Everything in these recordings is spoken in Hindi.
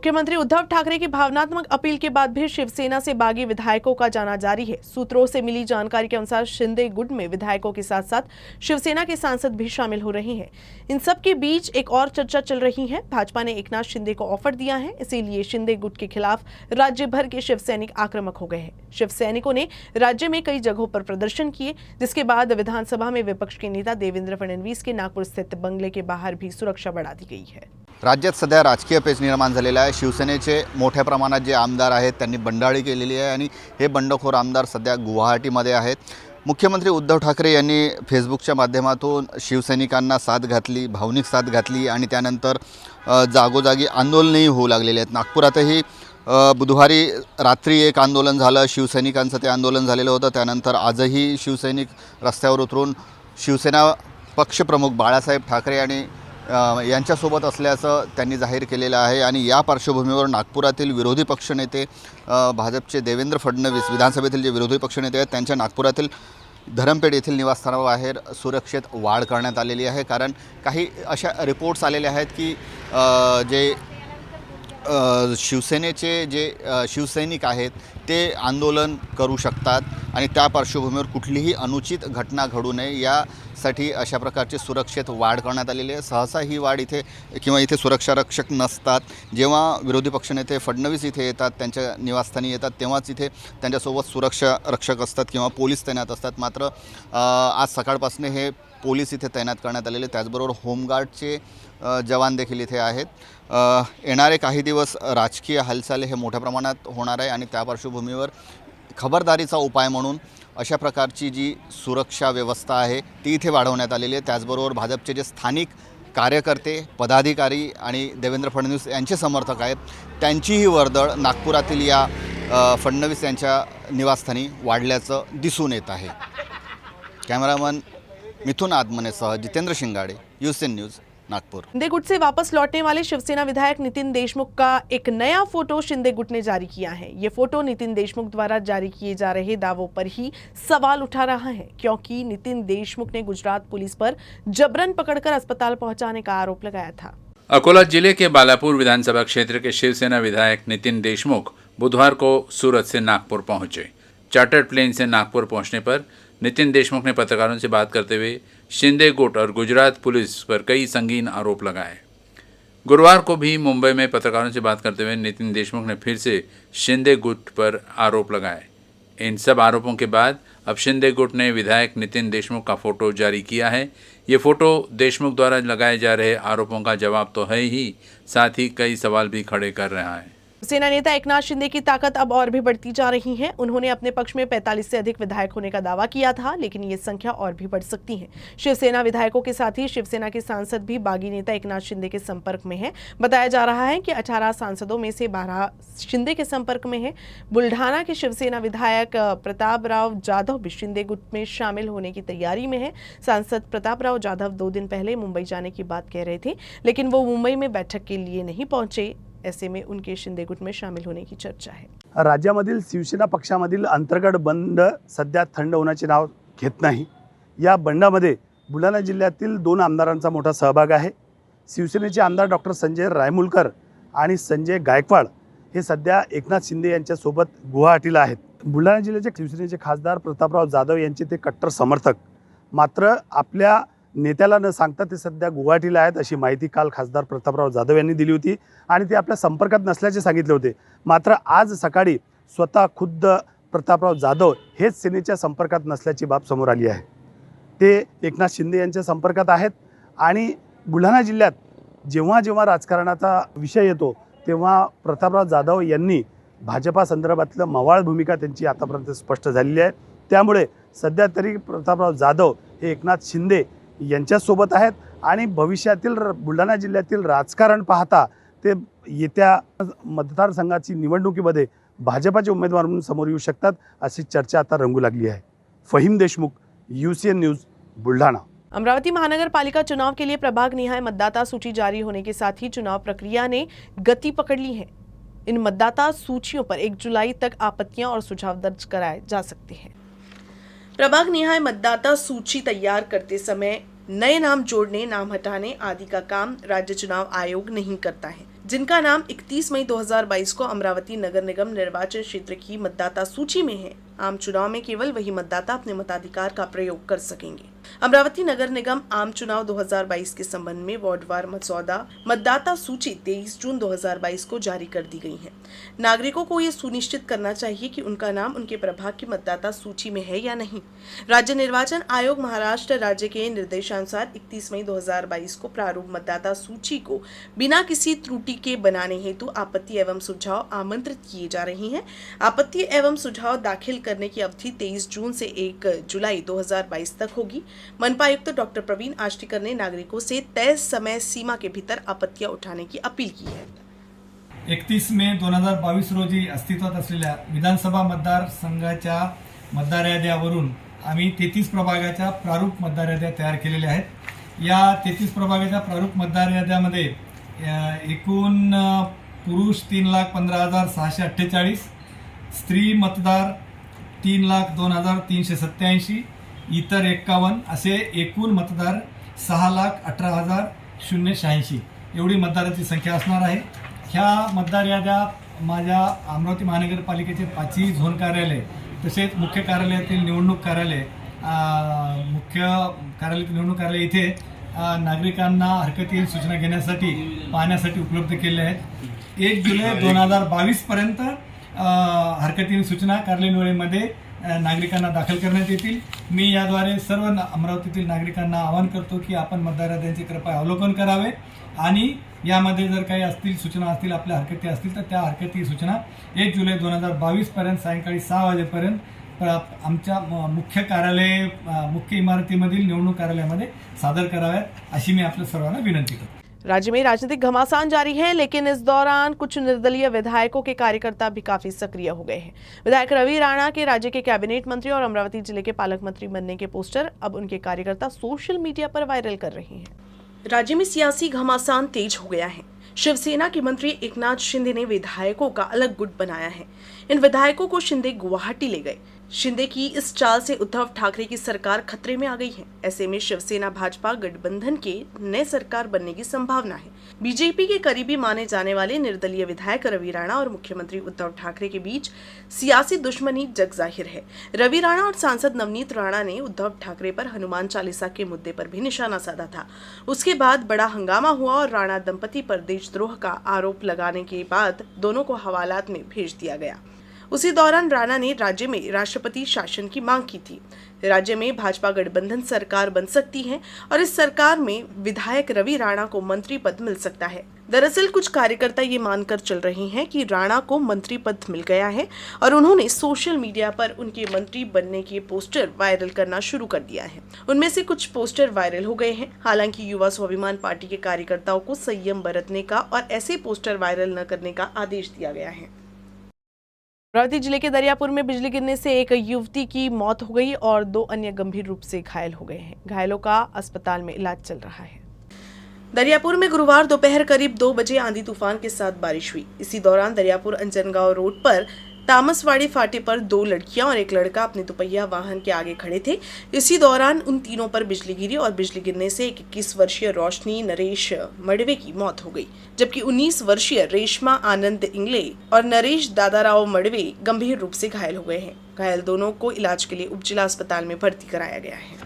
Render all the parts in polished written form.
मुख्यमंत्री उद्धव ठाकरे की भावनात्मक अपील के बाद भी शिवसेना से बागी विधायकों का जाना जारी है। सूत्रों से मिली जानकारी के अनुसार शिंदे गुट में विधायकों के साथ साथ शिवसेना के सांसद भी शामिल हो रहे हैं। इन सब के बीच एक और चर्चा चल रही है। भाजपा ने एकनाथ शिंदे को ऑफर दिया है, इसीलिए शिंदे गुट के खिलाफ राज्य भर के शिव सैनिक आक्रामक हो गए हैं। शिव सैनिकों ने राज्य में कई जगहों पर प्रदर्शन किए, जिसके बाद विधानसभा में विपक्ष के नेता देवेंद्र फडणवीस के नागपुर स्थित बंगले के बाहर भी सुरक्षा बढ़ा दी गई है। राज्यात सध्या राजकीय पेच निर्माण झालेला आहे। शिवसेनेचे मोठ्या प्रमाणात जे आमदार आहेत त्यांनी बंडाळी केलेली आहे आणि हे बंडखोर आमदार सध्या गुवाहाटीमध्ये आहेत। मुख्यमंत्री उद्धव ठाकरे यांनी फेसबुकच्या माध्यमातून शिवसैनिकांना साथ घातली, भावनिक साथ घातली आणि त्यानंतर जागोजागी आंदोलनही होऊ लागलेले आहेत। नागपुरातही बुधवारी रात्री एक आंदोलन झालं, शिवसैनिकांचं ते आंदोलन झालेलं होतं। त्यानंतर आजही शिवसैनिक रस्त्यावर उतरून शिवसेना पक्षप्रमुख बाळासाहेब ठाकरे आणि यांच्यासोबत असल्याचं त्यांनी जाहीर केलेलं आहे। आणि या पार्श्वभूमीवर नागपुरातील विरोधी पक्षनेते भाजपचे देवेंद्र फडणवीस, विधानसभेतील जे विरोधी पक्षनेते आहेत त्यांच्या नागपुरातील धरमपेठ येथील निवासस्थानाबाहेर सुरक्षेत वाढ करण्यात आलेली आहे। कारण काही अशा रिपोर्ट्स आलेले आहेत की जे शिवसेनेचे जे शिवसैनिक आहेत ते आंदोलन करू शकतात आणि त्या पार्श्वभूमीवर कुठलीही अनुचित घटना घडू नये यासाठी अशा प्रकारची सुरक्षेत वाढ करण्यात आलेली आहे। सहसा ही वाढ इथे किंवा इथे सुरक्षारक्षक नसतात। जेव्हा विरोधी पक्षनेते फडणवीस इथे येतात, त्यांच्या निवासस्थानी येतात, तेव्हाच इथे त्यांच्यासोबत सुरक्षा रक्षक असतात किंवा पोलीस तैनात असतात। मात्र आज सकाळपासून हे पोलीस इथे तैनात करण्यात आलेले, त्याचबरोबर होमगार्डचे जवान देखील इथे आहेत। येणारे काही दिवस राजकीय हालचाली हे मोठ्या प्रमाणात होणार आहे आणि त्या पार्श्वभूमीवर खबरदारीचा उपाय म्हणून अशा प्रकारची जी सुरक्षा व्यवस्था आहे ती इथे वाढवण्यात आलेली आहे। त्याचबरोबर भाजपचे जे स्थानिक कार्यकर्ते, पदाधिकारी आणि देवेंद्र फडणवीस यांचे समर्थक आहेत त्यांचीही वर्दळ नागपुरातील या फडणवीस यांच्या निवासस्थानी वाढल्याचं दिसून येत आहे। कॅमेरामन मिथुन आदमनेसह जितेंद्र शिंगाडे, यूएसएन न्यूज़, नागपुर। शिंदे गुट से वापस लौटने वाले शिवसेना विधायक नितिन देशमुख का एक नया फोटो शिंदे गुट ने जारी किया है। ये फोटो नितिन देशमुख द्वारा जारी किए जा रहे दावों पर ही सवाल उठा रहा है, क्योंकि नितिन देशमुख ने गुजरात पुलिस पर जबरन पकड़कर अस्पताल पहुंचाने का आरोप लगाया था। अकोला जिले के बालापुर विधानसभा क्षेत्र के शिवसेना विधायक नितिन देशमुख बुधवार को सूरत से नागपुर पहुंचे। चार्टर्ड प्लेन से नागपुर पहुंचने पर नितिन देशमुख ने पत्रकारों से बात करते हुए शिंदे गुट और गुजरात पुलिस पर कई संगीन आरोप लगाए। गुरुवार को भी मुंबई में पत्रकारों से बात करते हुए नितिन देशमुख ने फिर से शिंदे गुट पर आरोप लगाए। इन सब आरोपों के बाद अब शिंदे गुट ने विधायक नितिन देशमुख का फोटो जारी किया है। ये फोटो देशमुख द्वारा लगाए जा रहे आरोपों का जवाब तो है ही, साथ ही कई सवाल भी खड़े कर रहा है। सेना नेता एकनाथ शिंदे की ताकत अब और भी बढ़ती जा रही है। उन्होंने अपने पक्ष में 45 से अधिक विधायक होने का दावा किया था, लेकिन ये संख्या और भी बढ़ सकती है। शिवसेना विधायकों के साथ ही शिवसेना के सांसद भी बागी नेता एकनाथ शिंदे के संपर्क में हैं। बताया जा रहा है कि 18 सांसदों में से 12 शिंदे के संपर्क में हैं। बुल्ढाना के शिवसेना विधायक प्रतापराव जाधव भी शिंदे गुट में शामिल होने की तैयारी में है। सांसद प्रतापराव जाधव 2 दिन पहले मुंबई जाने की बात कह रहे थे, लेकिन वो मुंबई में बैठक के लिए नहीं पहुंचे। ऐसे में उनके शिंदे गुट में शामिल होने की चर्चा है। राज्यामधील शिवसेना पक्षामधील अंतर्गत बंड सध्या थंड होण्याचे नाव घेत नाही। या बंडामध्ये बुलढाणा जिल्ह्यातील 2 आमदारांचा मोठा सहभाग आहे। शिवसेनेचे आमदार डॉक्टर संजय रायमुलकर आणि संजय गायकवाड हे सध्या एकनाथ शिंदे यांच्या सोबत गुवाहाटीला आहेत। बुलढाणा जिल्ह्याचे शिवसेनेचे खासदार प्रतापराव जाधव यांचे ते कट्टर समर्थक, मात्र आपल्या नेत्याला न सांगता ते सध्या गुवाहाटीला आहेत अशी माहिती काल खासदार प्रतापराव जाधव यांनी दिली होती आणि ते आपल्या संपर्कात नसल्याचे सांगितले होते। मात्र आज सकाळी स्वतः खुद्द प्रतापराव जाधव हेच सेनेच्या संपर्कात नसल्याची बाब समोर आली आहे। ते एकनाथ शिंदे यांच्या संपर्कात आहेत आणि बुलढाणा जिल्ह्यात जेव्हा जेव्हा राजकारणाचा विषय येतो तेव्हा प्रतापराव जाधव यांनी भाजपा संदर्भातलं मवाळ भूमिका त्यांची आतापर्यंत स्पष्ट झालेली आहे। त्यामुळे सध्या तरी प्रतापराव जाधव हे एकनाथ शिंदे यांच्यासोबत आहेत आणि भविष्यातील बुलढाणा जिल्ह्यातील राजकारण पाहता ते येत्या मतदारसंघाची निवडणुकीमध्ये भाजपाचे उमेदवार म्हणून समोर येऊ शकतात अशी चर्चा आता रंगू लागली आहे। Faheem Deshmukh, UCN news, Buldhana. अमरावती महानगर पालिका चुनाव के लिए प्रभाग निहाय मतदाता सूची जारी होने के साथ ही चुनाव प्रक्रिया ने गति पकड़ ली है। इन मतदाता सूचियों पर 1 जुलाई तक आपत्तियां और सुझाव दर्ज कराए जा सकते हैं। प्रभाग निहाय मतदाता सूची तैयार करते समय नए नाम जोड़ने, नाम हटाने आदि का काम राज्य चुनाव आयोग नहीं करता है। जिनका नाम 31 मई 2022 को अमरावती नगर निगम निर्वाचन क्षेत्र की मतदाता सूची में है। आम चुनाव में केवल वही मतदाता अपने मताधिकार का प्रयोग कर सकेंगे। अमरावती नगर निगम आम चुनाव 2022 के संबंध में वार्डवार मसौदा मतदाता सूची 23 जून 2022 को जारी कर दी गई है। नागरिकों को ये सुनिश्चित करना चाहिए कि उनका नाम उनके प्रभाग की मतदाता सूची में है या नहीं। राज्य निर्वाचन आयोग महाराष्ट्र राज्य के निर्देशानुसार 31 मई 2022 को प्रारूप मतदाता सूची को बिना किसी त्रुटि के बनाने हेतु आपत्ति एवं सुझाव आमंत्रित किए जा रहे हैं। आपत्ति एवं सुझाव दाखिल करने की अवधि 23 जून से 1 जुलाई 2022 तक होगी। मनपा आयुक्त डॉक्टर प्रवीण आष्टीकर ने नागरिकों से तय समय सीमा के भीतर आपत्तियां उठाने की अपील की है। 31 मे 2022 रोजी अस्तित्वात असलेल्या विधानसभा मतदारसंघाच्या मतदार याद्यावरून आम्ही 33 प्रभागाच्या प्रारूप मतदार याद्या तयार केलेल्या आहेत। या 33 प्रभागाच्या प्रारूप मतदार याद्यामध्ये एकूण पुरुष 3,15,648, स्त्री मतदार 3,02,387, इतर 51 असे एकूण मतदार 6,18,086 एवढी मतदाराची संख्या असणार आहे। ह्या मतदार याद्या माझ्या अमरावती महानगरपालिकेचे 5ही झोन कार्यालय तसेच मुख्य कार्यालयातील निवडणूक कार्यालय इथे नागरिकांना हरकती सूचना घेण्यासाठी पाहण्यासाठी उपलब्ध केले आहेत। 1 जुलै 2022 पर्यंत हरकती सूचना कार्यालयीन वेळेमध्ये नागरिकांना दाखल करण्यात येतील। मी याद्वारे सर्व अमरावतीतील नागरिकांना आवाहन करतो की आपण मतदार याद्यांचे कृपया अवलोकन करावे आणि यामध्ये जर काही असतील सूचना असतील, आपल्या हरकती असतील तर त्या हरकती सूचना 1 जुलै 2022 पर्यंत सायंकाळी 6 वाजेपर्यंत आमच्या मुख्य इमारतीमधील निवडणूक कार्यालयामध्ये सादर कराव्यात अशी मी आपल्या सर्वांना विनंती करतो। राज्य में राजनीतिक घमासान जारी है, लेकिन इस दौरान कुछ निर्दलीय विधायकों के कार्यकर्ता भी काफी सक्रिय हो गए हैं। विधायक रवि राणा के राज्य के कैबिनेट मंत्री और अमरावती जिले के पालक मंत्री बनने के पोस्टर अब उनके कार्यकर्ता सोशल मीडिया पर वायरल कर रहे हैं। राज्य में सियासी घमासान तेज हो गया है। शिवसेना के मंत्री एकनाथ शिंदे ने विधायकों का अलग गुट बनाया है। इन विधायकों को शिंदे गुवाहाटी ले गए। शिंदे की इस चाल से उद्धव ठाकरे की सरकार खतरे में आ गई है। ऐसे में शिवसेना भाजपा गठबंधन के नए सरकार बनने की संभावना है। बीजेपी के करीबी माने जाने वाले निर्दलीय विधायक रवि राणा और मुख्यमंत्री उद्धव ठाकरे के बीच सियासी दुश्मनी जग जाहिर है। रवि राणा और सांसद नवनीत राणा ने उद्धव ठाकरे पर हनुमान चालीसा के मुद्दे पर भी निशाना साधा था। उसके बाद बड़ा हंगामा हुआ और राणा दंपति पर देशद्रोह का आरोप लगाने के बाद दोनों को हवालात में भेज दिया गया। उसी दौरान राणा ने राज्य में राष्ट्रपति शासन की मांग की थी। राज्य में भाजपा गठबंधन सरकार बन सकती है और इस सरकार में विधायक रवि राणा को मंत्री पद मिल सकता है। दरअसल कुछ कार्यकर्ता ये मानकर चल रहे हैं कि राणा को मंत्री पद मिल गया है और उन्होंने सोशल मीडिया पर उनके मंत्री बनने के पोस्टर वायरल करना शुरू कर दिया है। उनमें से कुछ पोस्टर वायरल हो गए हैं। हालांकि युवा स्वाभिमान पार्टी के कार्यकर्ताओं को संयम बरतने का और ऐसे पोस्टर वायरल न करने का आदेश दिया गया है। अमरावती जिले के दरियापुर में बिजली गिरने से एक युवती की मौत हो गई और 2 अन्य गंभीर रूप से घायल हो गए हैं। घायलों का अस्पताल में इलाज चल रहा है। दरियापुर में गुरुवार दोपहर करीब 2 बजे आंधी तूफान के साथ बारिश हुई। इसी दौरान दरियापुर अंजनगांव रोड पर तामसवाड़ी फाटे पर 2 लड़कियां और एक लड़का अपने दुपहिया वाहन के आगे खड़े थे। इसी दौरान उन तीनों पर बिजली गिरी और बिजली गिरने से 21 वर्षीय रोशनी नरेश मडवे की मौत हो गई, जबकि 19 वर्षीय रेशमा आनंद इंगले और नरेश दादाराव मडवे गंभीर रूप से घायल हो गए हैं। घायल दोनों को इलाज के लिए उपजिला अस्पताल में भर्ती कराया गया है।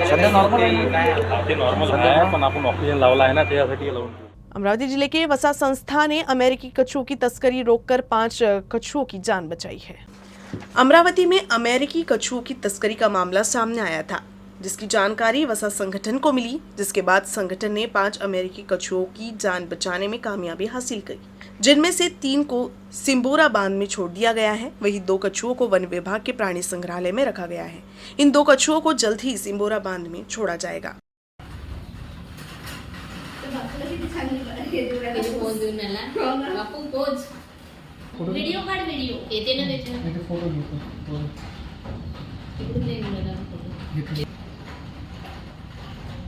सध्या नॉर्मल आहे पण आपण ऑक्सिजन लावला आहे ना त्यासाठी लावून। अमरावती जिले के वसा संस्था ने अमेरिकी कछुओं की तस्करी रोककर 5 कछुओं की जान बचाई है। अमरावती में अमेरिकी कछुओं की तस्करी का मामला सामने आया था, जिसकी जानकारी वसा संगठन को मिली, जिसके बाद संगठन ने 5 अमेरिकी कछुओं की जान बचाने में कामयाबी हासिल की, जिनमें से 3 को सिम्बोरा बांध में छोड़ दिया गया है। वहीं 2 कछुओं को वन विभाग के प्राणी संग्रहालय में रखा गया है। इन 2 कछुओं को जल्द ही सिम्बोरा बांध में छोड़ा जाएगा। पोज देऊन आला बापू पोज व्हिडिओ काढ व्हिडिओ येते ना त्याच्यात फोटो घेतो इकडून दे मला फोटो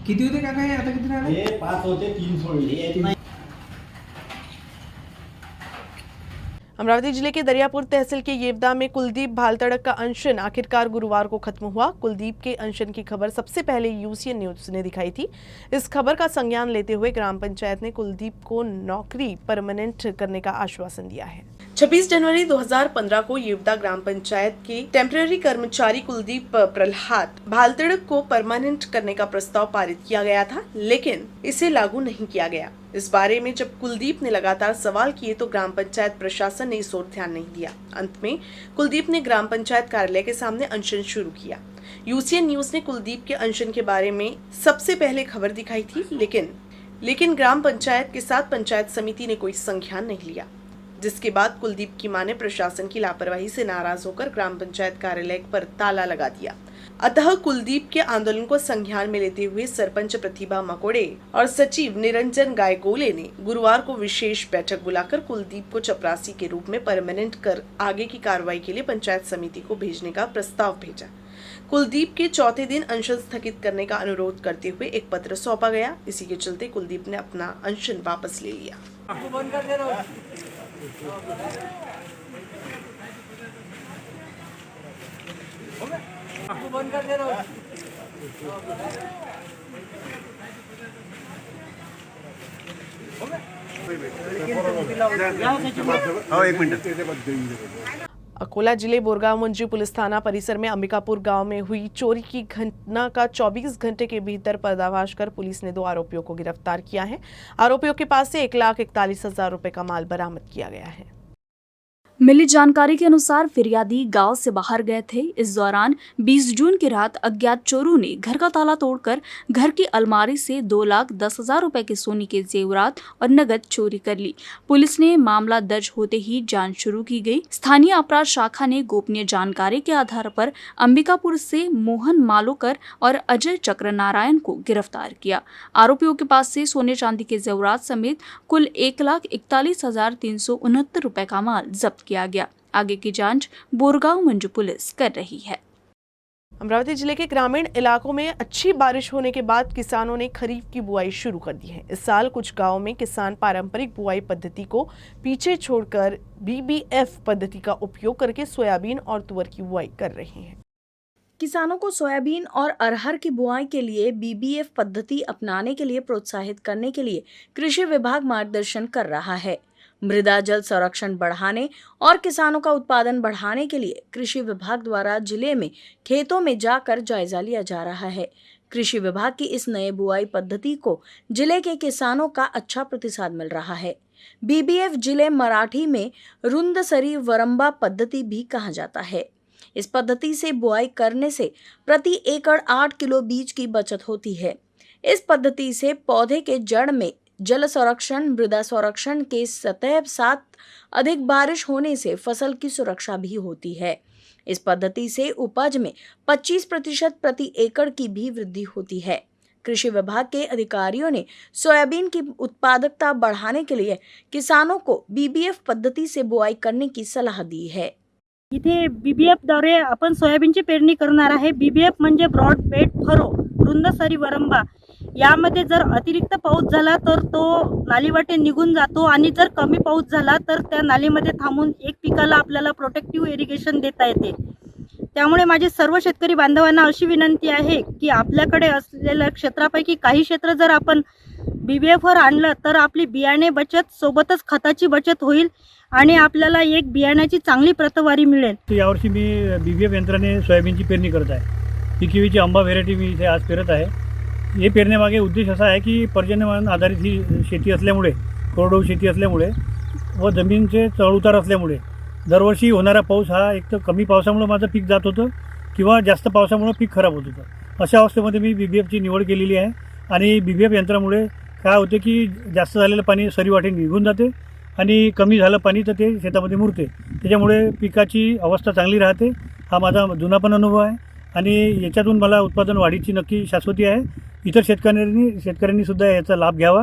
किती होते काका हे आता किती राहिले हे 5 होते 3 सोडले अमरावती जिले के दरियापुर तहसील के येवदा में कुलदीप भालतड़क का अनशन आखिरकार गुरुवार को खत्म हुआ। कुलदीप के अनशन की खबर सबसे पहले यूसीएन न्यूज ने दिखाई थी। इस खबर का संज्ञान लेते हुए ग्राम पंचायत ने कुलदीप को नौकरी परमानेंट करने का आश्वासन दिया है। 26 जनवरी 2015 को येवदा ग्राम पंचायत के टेम्पररी कर्मचारी कुलदीप प्रहलाद भालतड़क को परमानेंट करने का प्रस्ताव पारित किया गया था, लेकिन इसे लागू नहीं किया गया। इस बारे में जब कुलदीप ने लगातार सवाल किए तो ग्राम पंचायत प्रशासन ने इस ओर ध्यान नहीं दिया। अंत में कुलदीप ने ग्राम पंचायत कार्यालय के सामने अनशन शुरू किया। यूसीएन न्यूज ने कुलदीप के अनशन के बारे में सबसे पहले खबर दिखाई थी, लेकिन ग्राम पंचायत के साथ पंचायत समिति ने कोई संज्ञान नहीं लिया, जिसके बाद कुलदीप की मां ने प्रशासन की लापरवाही से नाराज होकर ग्राम पंचायत कार्यालय पर ताला लगा दिया। अतः कुलदीप के आंदोलन को संज्ञान में लेते हुए सरपंच प्रतिभा मकोड़े और सचिव निरंजन गायगोले ने गुरुवार को विशेष बैठक बुलाकर कुलदीप को चपरासी के रूप में परमानेंट कर आगे की कार्रवाई के लिए पंचायत समिति को भेजने का प्रस्ताव भेजा। कुलदीप के चौथे दिन अनशन स्थगित करने का अनुरोध करते हुए एक पत्र सौंपा गया। इसी के चलते कुलदीप ने अपना अनशन वापस ले लिया। अकोला जिले बोरगांव मुंजी पुलिस थाना परिसर में अंबिकापुर गांव में हुई चोरी की घटना का 24 घंटे के भीतर पर्दाफाश कर पुलिस ने 2 आरोपियों को गिरफ्तार किया है। आरोपियों के पास से 1,41,000 रुपए का माल बरामद किया गया है। मिली जानकारी के अनुसार फिरियादी गांव से बाहर गए थे। इस दौरान 20 जून की रात अज्ञात चोरों ने घर का ताला तोड़कर घर की अलमारी से 2,10,000 रुपए के सोने के जेवरात और नगद चोरी कर ली। पुलिस ने मामला दर्ज होते ही जांच शुरू की गई। स्थानीय अपराध शाखा ने गोपनीय जानकारी के आधार पर अंबिकापुर से मोहन मालोकर और अजय चक्र नारायण को गिरफ्तार किया। आरोपियों के पास से सोने चांदी के जेवरात समेत कुल 1,41,369 रुपए का माल जब्त किया गया। आगे की जांच बोरगांव मंजू पुलिस कर रही है। अमरावती जिले के ग्रामीण इलाकों में अच्छी बारिश होने के बाद किसानों ने खरीफ की बुआई शुरू कर दी है। इस साल कुछ गांवों में किसान पारंपरिक बुआई पद्धति को पीछे छोड़कर बीबीएफ पद्धति का उपयोग करके सोयाबीन और तुअर की बुआई कर रहे हैं। किसानों को सोयाबीन और अरहर की बुआई के लिए बीबीएफ पद्धति अपनाने के लिए प्रोत्साहित करने के लिए कृषि विभाग मार्गदर्शन कर रहा है। मृदा जल संरक्षण बढ़ाने और किसानों का उत्पादन बढ़ाने के लिए कृषि विभाग द्वारा जिले में खेतों में जाकर जायजा लिया जा रहा है। कृषि विभाग की इस नए बुआई पद्धति को जिले के किसानों का अच्छा प्रतिसाद मिल रहा है। बीबीएफ जिले मराठी में रुंदसरी वरंबा पद्धति भी कहा जाता है। इस पद्धति से बुआई करने से प्रति एकड़ 8 किलो बीज की बचत होती है। इस पद्धति से पौधे के जड़ में जल संरक्षण, मृदा संरक्षण के सतह साथ अधिक बारिश होने से फसल की सुरक्षा भी होती है। इस पद्धति से उपज में 25% प्रति एकड़ की भी वृद्धि होती है। कृषि विभाग के अधिकारियों ने सोयाबीन की उत्पादकता बढ़ाने के लिए किसानों को बीबीएफ पद्धति से बुआई करने की सलाह दी है। इथे बीबीएफद्वारे आपण सोयाबीनची पेरणी करणार आहे। बीबीएफ म्हणजे ब्रॉड बेड फरो, रुंद सरी वरंबा। यामध्ये जर अतिरिक्त पाऊस झाला तर तो नालीवाटे निघून जातो आणि जर कमी पाऊस झाला तर त्या नालीमध्ये थांबून एक पिकाला आपल्याला प्रोटेक्टिव्ह इरिगेशन देता येते। त्यामुळे माझे सर्व शेतकरी बांधवांना अशी विनंती आहे की आपल्याकडे असलेल्या क्षेत्रापैकी काही क्षेत्र जर आपण बीबीएफवर आणलं तर आपली बियाणे बचत सोबतच खताची बचत होईल आणि आपल्याला एक बियाण्याची चांगली प्रतवारी मिळेल। यावर्षी मी बीबीएफ यंत्राने सोयाबीनची पेरणी करत आहे। पीकेवीची आंबा व्हेरायटी मी इथे आज पेरत आहे। हे पेरण्यामागे उद्देश असा आहे की पर्जन्यमान आधारित ही शेती असल्यामुळे, कोरडवाहू शेती असल्यामुळे व जमिनीचे चढउतार असल्यामुळे दरवर्षी होणारा पाऊस हा एक तर कमी पावसामुळे माझं पीक जात होतं किंवा जास्त पावसामुळे पीक खराब होत होतं। अशा अवस्थेमध्ये मी बीबीएफची निवड केलेली आहे आणि बीबीएफ यंत्रामुळे काय होते की जास्त झालेलं पाणी सरीवाटे निघून जाते आणि कमी झालं पाणी तर ते शेतामध्ये मुरते। त्याच्यामुळे पिकाची अवस्था चांगली राहते। हा माझा जुना पण अनुभव आहे आणि याच्यातून मला उत्पादन वाढीची नक्की शाश्वती आहे। इतर शेतकऱ्यांनी सुद्धा याचा लाभ घ्यावा।